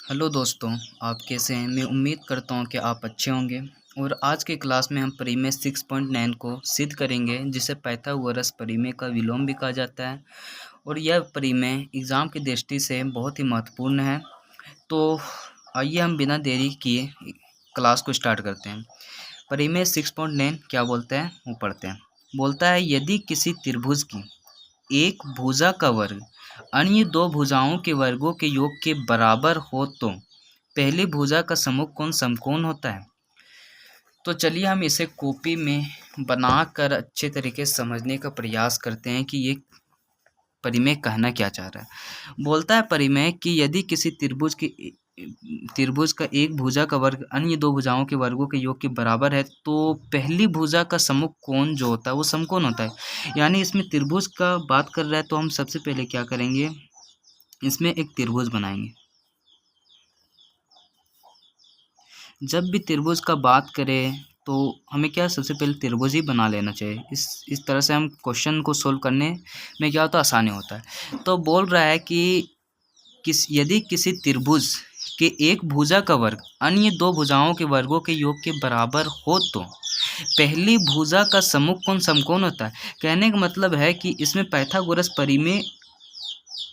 Hello दोस्तों, आप कैसे हैं? मैं उम्मीद करता हूं कि आप अच्छे होंगे। और आज के क्लास में हम परिमेय 6.9 को सिद्ध करेंगे, जिसे पाइथागोरस परिमेय का विलोम भी कहा जाता है। और यह परिमेय एग्ज़ाम की दृष्टि से बहुत ही महत्वपूर्ण है। तो आइए हम बिना देरी किए क्लास को स्टार्ट करते हैं। परिमेय 6.9 क्या बोलता है वो पढ़ते हैं। बोलता है, यदि किसी त्रिभुज की एक भुजा का वर्ग अन्य दो भुजाओं के वर्गों के योग के बराबर हो तो पहली भुजा का समूह कौन समकोण होता है। तो चलिए हम इसे कॉपी में बनाकर अच्छे तरीके से समझने का प्रयास करते हैं कि ये परिमेय कहना क्या चाह रहा है। बोलता है परिमेय कि यदि किसी त्रिभुज का एक भुजा का वर्ग अन्य दो भुजाओं के वर्गों के योग के बराबर है तो पहली भुजा का समूह कोण जो होता है वो समकोण होता है। यानी इसमें त्रिभुज का बात कर रहा है तो हम सबसे पहले क्या करेंगे, इसमें एक त्रिभुज बनाएंगे। जब भी त्रिभुज का बात करें तो हमें क्या सबसे पहले त्रिभुज ही बना लेना चाहिए। इस तरह से हम क्वेश्चन को सोल्व करने में क्या होता है, आसानी होता है। तो बोल रहा है कि यदि किसी त्रिभुज के एक भुजा का वर्ग अन्य दो भुजाओं के वर्गों के योग के बराबर हो तो पहली भुजा का समूह कौन समकोण होता है। कहने का मतलब है कि इसमें पाइथागोरस परिमेय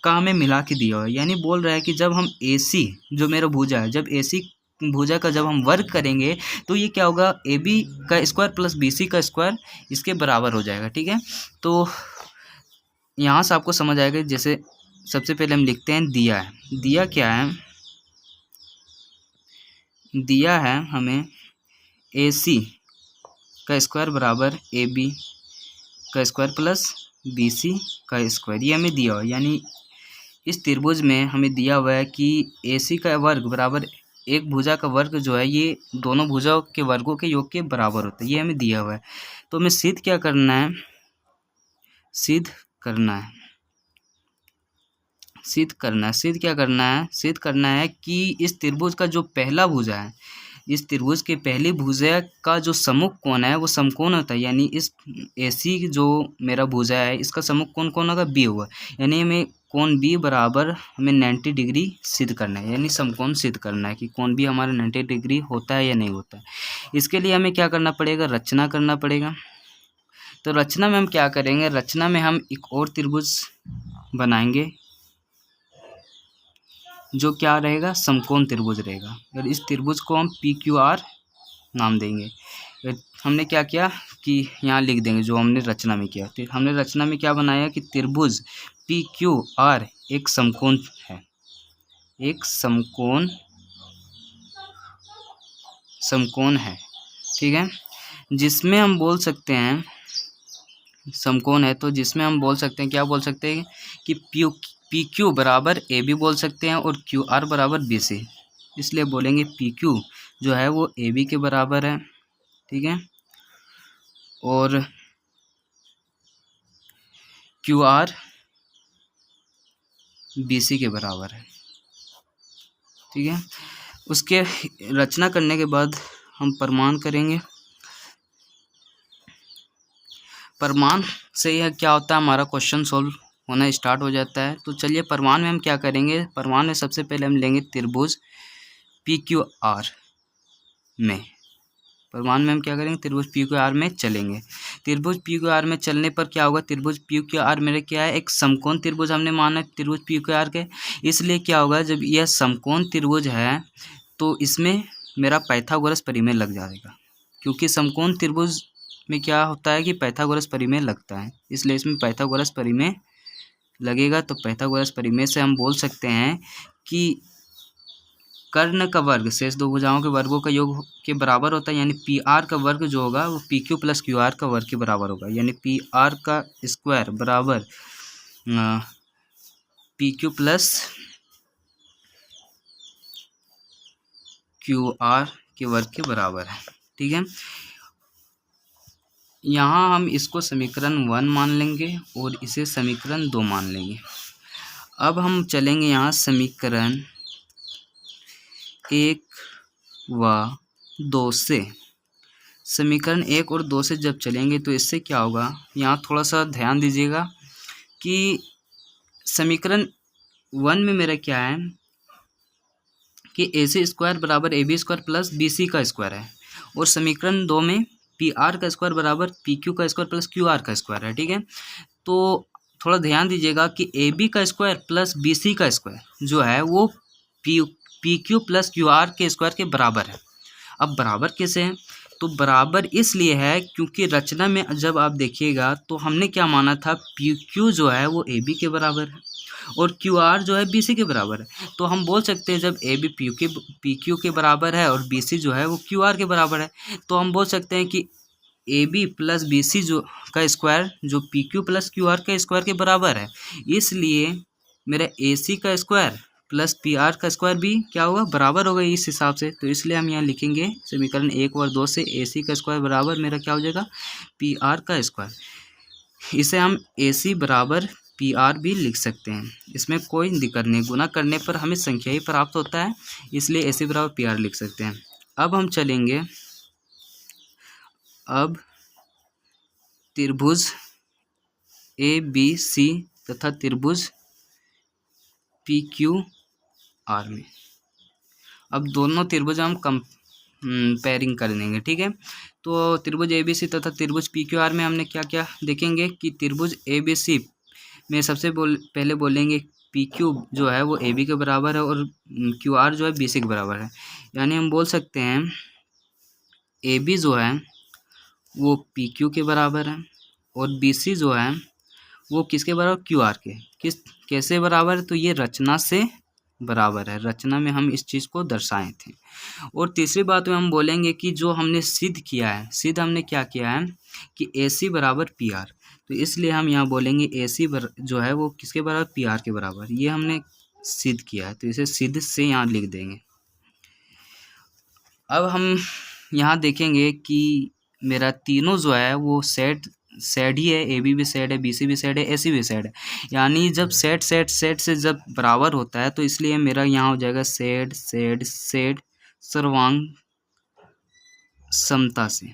का हमें मिला के दिया हुआ है। यानी बोल रहा है कि जब हम AC जो मेरा भुजा है, जब AC भुजा का जब हम वर्ग करेंगे तो ये क्या होगा, AB का स्क्वायर प्लस BC का स्क्वायर इसके बराबर हो जाएगा। ठीक है, तो यहाँ से आपको समझ आएगा। जैसे सबसे पहले हम लिखते हैं दिया है। दिया क्या है, दिया है हमें AC का स्क्वायर बराबर AB का स्क्वायर प्लस BC का स्क्वायर, ये हमें दिया हुआ है। यानी इस त्रिभुज में हमें दिया हुआ है कि AC का वर्ग बराबर एक भुजा का वर्ग जो है ये दोनों भुजाओं के वर्गों के योग के बराबर होता है, ये हमें दिया हुआ है। तो हमें सिद्ध क्या करना है, सिद्ध करना है, सिद्ध करना है। सिद्ध क्या करना है, सिद्ध करना है कि इस त्रिभुज का जो पहला भुजा है, इस त्रिभुज के पहली भुजा का जो समूह कोण है वो समकोण होता है। यानी इस AC जो मेरा भुजा है इसका समूह कोण कौन होगा, B होगा। यानी हमें कोण B बराबर हमें 90 डिग्री सिद्ध करना है, यानी समकोण सिद्ध करना है कि कोण B हमारा 90 डिग्री होता है या नहीं होता है। इसके लिए हमें क्या करना पड़ेगा, रचना करना पड़ेगा। तो रचना में हम क्या करेंगे, रचना में हम एक और त्रिभुज बनाएंगे जो क्या रहेगा, समकोण त्रिभुज रहेगा। और इस त्रिभुज को हम PQR नाम देंगे। हमने क्या किया कि यहाँ लिख देंगे जो हमने रचना में किया। तो हमने रचना में क्या बनाया कि त्रिभुज PQR एक समकोण है, एक समकोण है। ठीक है, जिसमें हम बोल सकते हैं समकोण है, तो जिसमें हम बोल सकते हैं, क्या बोल सकते हैं कि PQ बराबर AB बोल सकते हैं और QR बराबर BC। इसलिए बोलेंगे PQ जो है वो AB के बराबर है। ठीक है, और QR BC के बराबर है। ठीक है, उसके रचना करने के बाद हम प्रमाण करेंगे। प्रमाण से यह क्या होता है, हमारा क्वेश्चन सॉल्व होना स्टार्ट हो जाता है। तो चलिए प्रमाण में हम क्या करेंगे, प्रमाण में सबसे पहले हम लेंगे त्रिभुज PQR में। प्रमाण में हम क्या करेंगे, त्रिभुज PQR में चलेंगे। त्रिभुज PQR में चलने पर क्या होगा, त्रिभुज PQR मेरे क्या है, एक समकोण त्रिभुज हमने माना है त्रिभुज PQR के। इसलिए क्या होगा, जब यह समकोण त्रिभुज है तो इसमें मेरा पाइथागोरस परिमेय लग जाएगा। क्योंकि समकोण त्रिभुज में क्या होता है कि पाइथागोरस परिमेय लगता है, इसलिए इसमें पाइथागोरस परिमेय लगेगा। तो पाइथागोरस परिमेय से हम बोल सकते हैं कि कर्ण का वर्ग शेष दो भुजाओं के वर्गों का योग के बराबर होता है। यानी PR का वर्ग जो होगा वो PQ प्लस QR का वर्ग के बराबर होगा। यानी PR का स्क्वायर बराबर PQ प्लस QR के वर्ग के बराबर है। ठीक है, यहाँ हम इसको समीकरण 1 मान लेंगे और इसे समीकरण 2 मान लेंगे। अब हम चलेंगे यहाँ समीकरण 1 व 2 से। समीकरण 1 और 2 से जब चलेंगे तो इससे क्या होगा, यहाँ थोड़ा सा ध्यान दीजिएगा कि समीकरण 1 में मेरा क्या है कि AC² बराबर AB² प्लस BC का स्क्वायर है, और समीकरण 2 में PR का स्क्वायर बराबर PQ का स्क्वायर प्लस QR का स्क्वायर है। ठीक है, तो थोड़ा ध्यान दीजिएगा कि AB का स्क्वायर प्लस BC का स्क्वायर जो है वो PQ प्लस QR के स्क्वायर के बराबर है। अब बराबर कैसे है? तो बराबर इसलिए है क्योंकि रचना में जब आप देखिएगा तो हमने क्या माना था, PQ जो है वो AB के बराबर है और QR जो है BC के बराबर है। तो हम बोल सकते हैं जब AB PQ के बराबर है और BC जो है वो QR के बराबर है, तो हम बोल सकते हैं कि AB प्लस BC जो का स्क्वायर जो PQ प्लस QR के स्क्वायर के बराबर है। इसलिए मेरा AC का स्क्वायर प्लस PR का स्क्वायर भी क्या होगा, बराबर होगा इस हिसाब से। तो इसलिए हम यहाँ लिखेंगे समीकरण 1 और 2 से AC का स्क्वायर बराबर मेरा क्या हो जाएगा, PR का स्क्वायर। इसे हम AC बराबर PR भी लिख सकते हैं, इसमें कोई दिक्कत नहीं। गुना करने पर हमें संख्या ही प्राप्त होता है, इसलिए AC बराबर PR लिख सकते हैं। अब हम चलेंगे, अब त्रिभुज ABC तथा त्रिभुज PQR में अब दोनों त्रिभुज हम पेयरिंग कर देंगे। ठीक है, तो त्रिभुज ABC तथा त्रिभुज PQR में हमने क्या क्या देखेंगे कि त्रिभुज ABC में सबसे पहले बोलेंगे PQ जो है वो AB के बराबर है और QR जो है BC के बराबर है। यानी हम बोल सकते हैं AB जो है वो PQ के बराबर है और BC जो है वो किसके बराबर, QR के। कैसे बराबर है, तो ये रचना से बराबर है, रचना में हम इस चीज़ को दर्शाए थे। और तीसरी बात में हम बोलेंगे कि जो हमने सिद्ध किया है, सिद्ध हमने क्या किया है कि AC बराबर PR, तो इसलिए हम यहाँ बोलेंगे AC जो है वो किसके बराबर, PR के बराबर। ये हमने सिद्ध किया है, तो इसे सिद्ध से यहाँ लिख देंगे। अब हम यहाँ देखेंगे कि मेरा तीनों जो है वो सेट ही है, AB भी सेट है, BC भी सेट है, AC भी सेट है। यानी जब सेट से जब बराबर होता है तो इसलिए मेरा यहाँ हो जाएगा सेट सर्वांग समता से।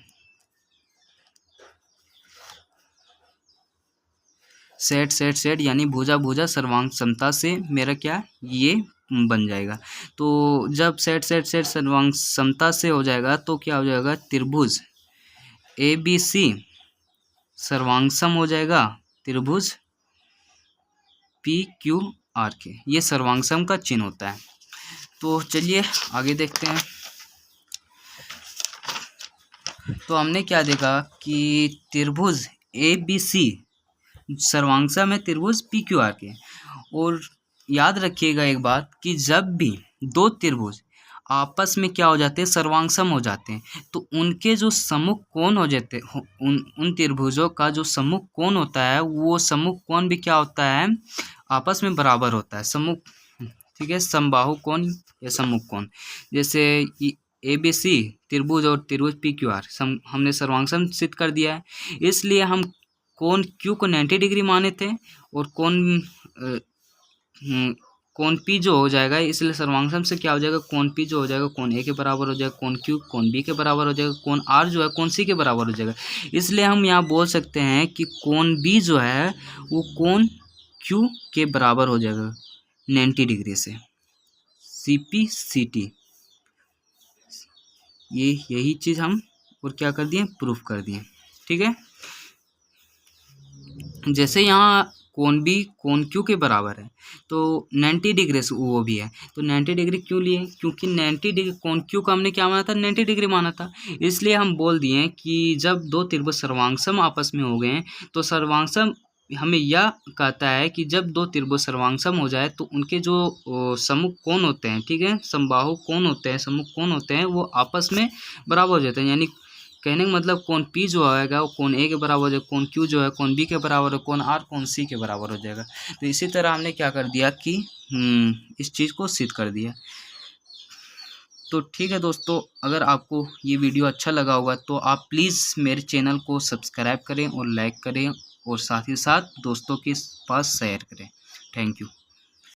सेट यानी भुजा सर्वांग समता से मेरा क्या ये बन जाएगा। तो जब सेट सर्वांग समता से हो जाएगा तो क्या हो जाएगा, त्रिभुज ABC सर्वांगसम हो जाएगा त्रिभुज PQR के। ये सर्वांगसम का चिन्ह होता है। तो चलिए आगे देखते हैं। तो हमने क्या देखा कि त्रिभुज ABC सर्वांगसम है त्रिभुज PQR के। और याद रखिएगा एक बात कि जब भी दो त्रिभुज आपस में क्या हो जाते हैं, सर्वांगसम हो जाते हैं, तो उनके जो सम्मुख कोण हो जाते हैं, उन त्रिभुजों का जो सम्मुख कोण होता है वो सम्मुख कोण भी क्या होता है, आपस में बराबर होता है, सम्मुख। ठीक है, समबाहु कोण या सम्मुख कोण। जैसे ABC त्रिभुज और त्रिभुज PQR हमने सर्वांगसम सिद्ध कर दिया है, इसलिए हम कोण Q को 90 डिग्री माने थे और कोण P जो हो जाएगा, इसलिए सर्वांगसम से क्या हो जाएगा, कोण P जो हो जाएगा कोण A के बराबर हो जाएगा, कोण Q कोण B के बराबर हो जाएगा, कोण R जो है कोण C के बराबर हो जाएगा। इसलिए हम यहाँ बोल सकते हैं कि कोण B जो है वो कोण Q के बराबर हो जाएगा 90 डिग्री से। CP/CT यही चीज़ हम और क्या कर दिए, प्रूफ कर दिए। ठीक है, जैसे यहाँ कोण B कोण Q के बराबर है तो 90 डिग्री से वो भी है, तो 90 डिग्री क्यों लिए, क्योंकि 90 डिग्री कोण Q का हमने क्या माना था, 90 डिग्री माना था। इसलिए हम बोल दिए कि जब दो त्रिभुज सर्वांगसम आपस में हो गए तो सर्वांगसम हमें यह कहता है कि जब दो त्रिभुज सर्वांगसम हो जाए तो उनके जो सम्मुख कोण होते हैं, ठीक है, समबाहु कोण होते हैं, सम्मुख कोण होते हैं, वो आपस में बराबर हो जाते हैं। यानी कहने का मतलब कोण P जो आएगा वो कोण A के बराबर हो जाएगा, कोण Q जो है कोण B के बराबर है, कोण R कोण C के बराबर हो जाएगा। तो इसी तरह हमने क्या कर दिया कि इस चीज़ को सिद्ध कर दिया। तो ठीक है दोस्तों, अगर आपको ये वीडियो अच्छा लगा होगा तो आप प्लीज़ मेरे चैनल को सब्सक्राइब करें और लाइक करें और साथ ही साथ दोस्तों के पास शेयर करें। Thank you.